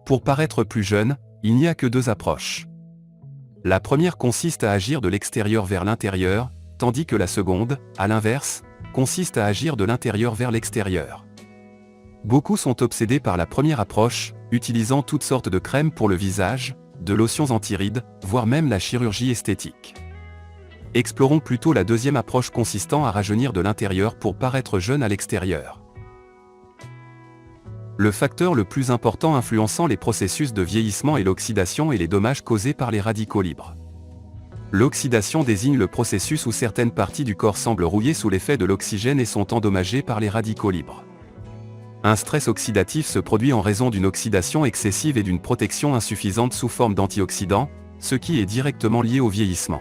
Pour paraître plus jeune, il n'y a que deux approches. La première consiste à agir de l'extérieur vers l'intérieur, tandis que la seconde, à l'inverse, consiste à agir de l'intérieur vers l'extérieur. Beaucoup sont obsédés par la première approche, utilisant toutes sortes de crèmes pour le visage, de lotions anti-rides, voire même la chirurgie esthétique. Explorons plutôt la deuxième approche consistant à rajeunir de l'intérieur pour paraître jeune à l'extérieur. Le facteur le plus important influençant les processus de vieillissement est l'oxydation et les dommages causés par les radicaux libres. L'oxydation désigne le processus où certaines parties du corps semblent rouiller sous l'effet de l'oxygène et sont endommagées par les radicaux libres. Un stress oxydatif se produit en raison d'une oxydation excessive et d'une protection insuffisante sous forme d'antioxydants, ce qui est directement lié au vieillissement.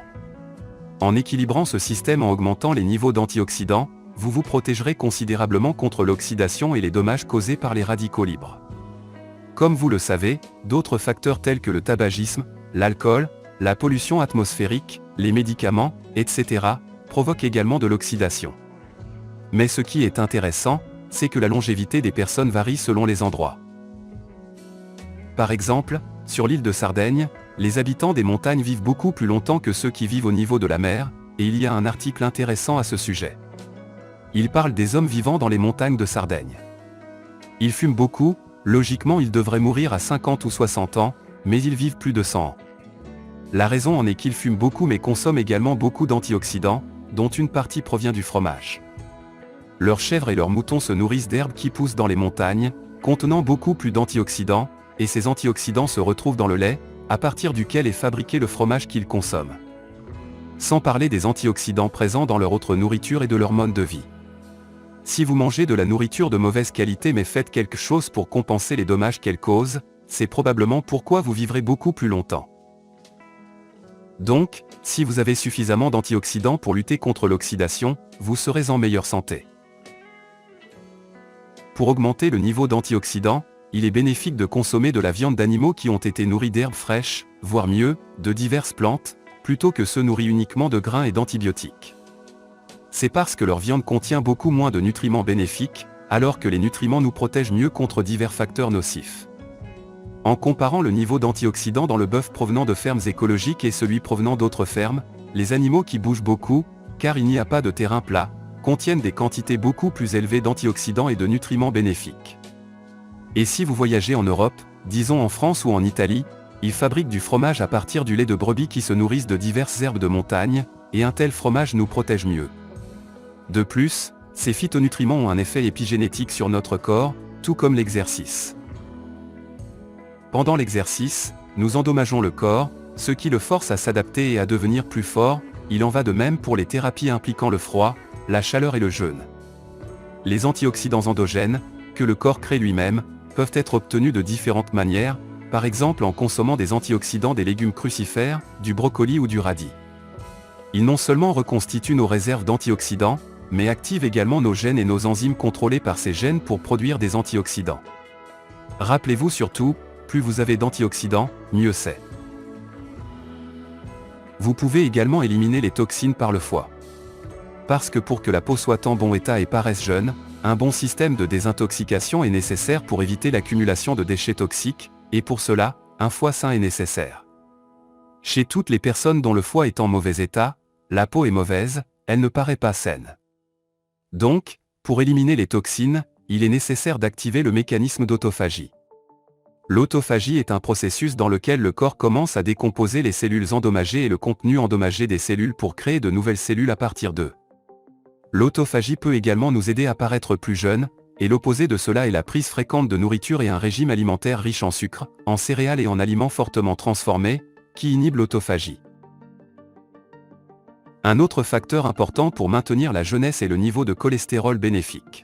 En équilibrant ce système en augmentant les niveaux d'antioxydants, vous vous protégerez considérablement contre l'oxydation et les dommages causés par les radicaux libres. Comme vous le savez, d'autres facteurs tels que le tabagisme, l'alcool, la pollution atmosphérique, les médicaments, etc., provoquent également de l'oxydation. Mais ce qui est intéressant, c'est que la longévité des personnes varie selon les endroits. Par exemple, sur l'île de Sardaigne, les habitants des montagnes vivent beaucoup plus longtemps que ceux qui vivent au niveau de la mer, et il y a un article intéressant à ce sujet. Il parle des hommes vivant dans les montagnes de Sardaigne. Ils fument beaucoup, logiquement ils devraient mourir à 50 ou 60 ans, mais ils vivent plus de 100 ans. La raison en est qu'ils fument beaucoup mais consomment également beaucoup d'antioxydants, dont une partie provient du fromage. Leurs chèvres et leurs moutons se nourrissent d'herbes qui poussent dans les montagnes, contenant beaucoup plus d'antioxydants, et ces antioxydants se retrouvent dans le lait, à partir duquel est fabriqué le fromage qu'ils consomment. Sans parler des antioxydants présents dans leur autre nourriture et de leur mode de vie. Si vous mangez de la nourriture de mauvaise qualité mais faites quelque chose pour compenser les dommages qu'elle cause, c'est probablement pourquoi vous vivrez beaucoup plus longtemps. Donc, si vous avez suffisamment d'antioxydants pour lutter contre l'oxydation, vous serez en meilleure santé. Pour augmenter le niveau d'antioxydants, il est bénéfique de consommer de la viande d'animaux qui ont été nourris d'herbes fraîches, voire mieux, de diverses plantes, plutôt que ceux nourris uniquement de grains et d'antibiotiques. C'est parce que leur viande contient beaucoup moins de nutriments bénéfiques, alors que les nutriments nous protègent mieux contre divers facteurs nocifs. En comparant le niveau d'antioxydants dans le bœuf provenant de fermes écologiques et celui provenant d'autres fermes, les animaux qui bougent beaucoup, car il n'y a pas de terrain plat, contiennent des quantités beaucoup plus élevées d'antioxydants et de nutriments bénéfiques. Et si vous voyagez en Europe, disons en France ou en Italie, ils fabriquent du fromage à partir du lait de brebis qui se nourrissent de diverses herbes de montagne, et un tel fromage nous protège mieux. De plus, ces phytonutriments ont un effet épigénétique sur notre corps, tout comme l'exercice. Pendant l'exercice, nous endommageons le corps, ce qui le force à s'adapter et à devenir plus fort. Il en va de même pour les thérapies impliquant le froid, la chaleur et le jeûne. Les antioxydants endogènes, que le corps crée lui-même, peuvent être obtenus de différentes manières, par exemple en consommant des antioxydants des légumes crucifères, du brocoli ou du radis. Ils non seulement reconstituent nos réserves d'antioxydants, mais activent également nos gènes et nos enzymes contrôlées par ces gènes pour produire des antioxydants. Rappelez-vous surtout, plus vous avez d'antioxydants, mieux c'est. Vous pouvez également éliminer les toxines par le foie. Parce que pour que la peau soit en bon état et paraisse jeune, un bon système de désintoxication est nécessaire pour éviter l'accumulation de déchets toxiques, et pour cela, un foie sain est nécessaire. Chez toutes les personnes dont le foie est en mauvais état, la peau est mauvaise, elle ne paraît pas saine. Donc, pour éliminer les toxines, il est nécessaire d'activer le mécanisme d'autophagie. L'autophagie est un processus dans lequel le corps commence à décomposer les cellules endommagées et le contenu endommagé des cellules pour créer de nouvelles cellules à partir d'eux. L'autophagie peut également nous aider à paraître plus jeunes, et l'opposé de cela est la prise fréquente de nourriture et un régime alimentaire riche en sucre, en céréales et en aliments fortement transformés, qui inhibe l'autophagie. Un autre facteur important pour maintenir la jeunesse est le niveau de cholestérol bénéfique.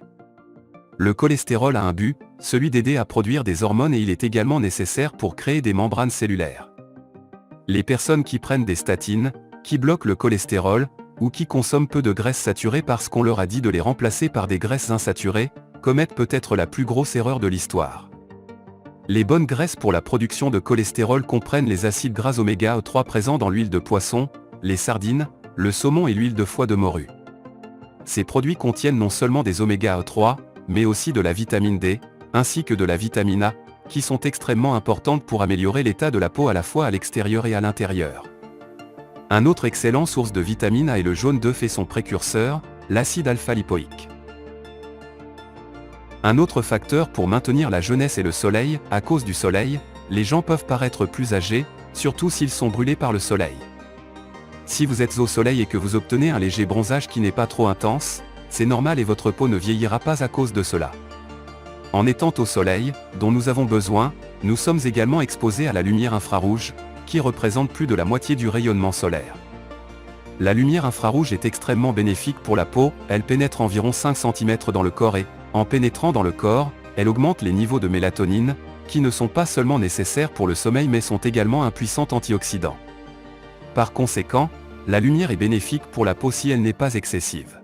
Le cholestérol a un but, celui d'aider à produire des hormones et il est également nécessaire pour créer des membranes cellulaires. Les personnes qui prennent des statines, qui bloquent le cholestérol, ou qui consomment peu de graisses saturées parce qu'on leur a dit de les remplacer par des graisses insaturées, commettent peut-être la plus grosse erreur de l'histoire. Les bonnes graisses pour la production de cholestérol comprennent les acides gras oméga 3 présents dans l'huile de poisson, les sardines, le saumon et l'huile de foie de morue. Ces produits contiennent non seulement des oméga 3, mais aussi de la vitamine D, ainsi que de la vitamine A, qui sont extrêmement importantes pour améliorer l'état de la peau à la fois à l'extérieur et à l'intérieur. Un autre excellent source de vitamine A est le jaune d'œuf et son précurseur, l'acide alpha-lipoïque. Un autre facteur pour maintenir la jeunesse est le soleil. À cause du soleil, les gens peuvent paraître plus âgés, surtout s'ils sont brûlés par le soleil. Si vous êtes au soleil et que vous obtenez un léger bronzage qui n'est pas trop intense, c'est normal et votre peau ne vieillira pas à cause de cela. En étant au soleil, dont nous avons besoin, nous sommes également exposés à la lumière infrarouge, qui représente plus de la moitié du rayonnement solaire. La lumière infrarouge est extrêmement bénéfique pour la peau, elle pénètre environ 5 cm dans le corps et, en pénétrant dans le corps, elle augmente les niveaux de mélatonine, qui ne sont pas seulement nécessaires pour le sommeil mais sont également un puissant antioxydant. Par conséquent, la lumière est bénéfique pour la peau si elle n'est pas excessive.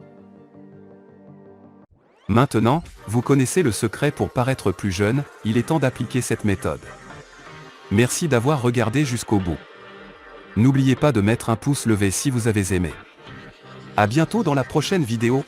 Maintenant, vous connaissez le secret pour paraître plus jeune, il est temps d'appliquer cette méthode. Merci d'avoir regardé jusqu'au bout. N'oubliez pas de mettre un pouce levé si vous avez aimé. À bientôt dans la prochaine vidéo.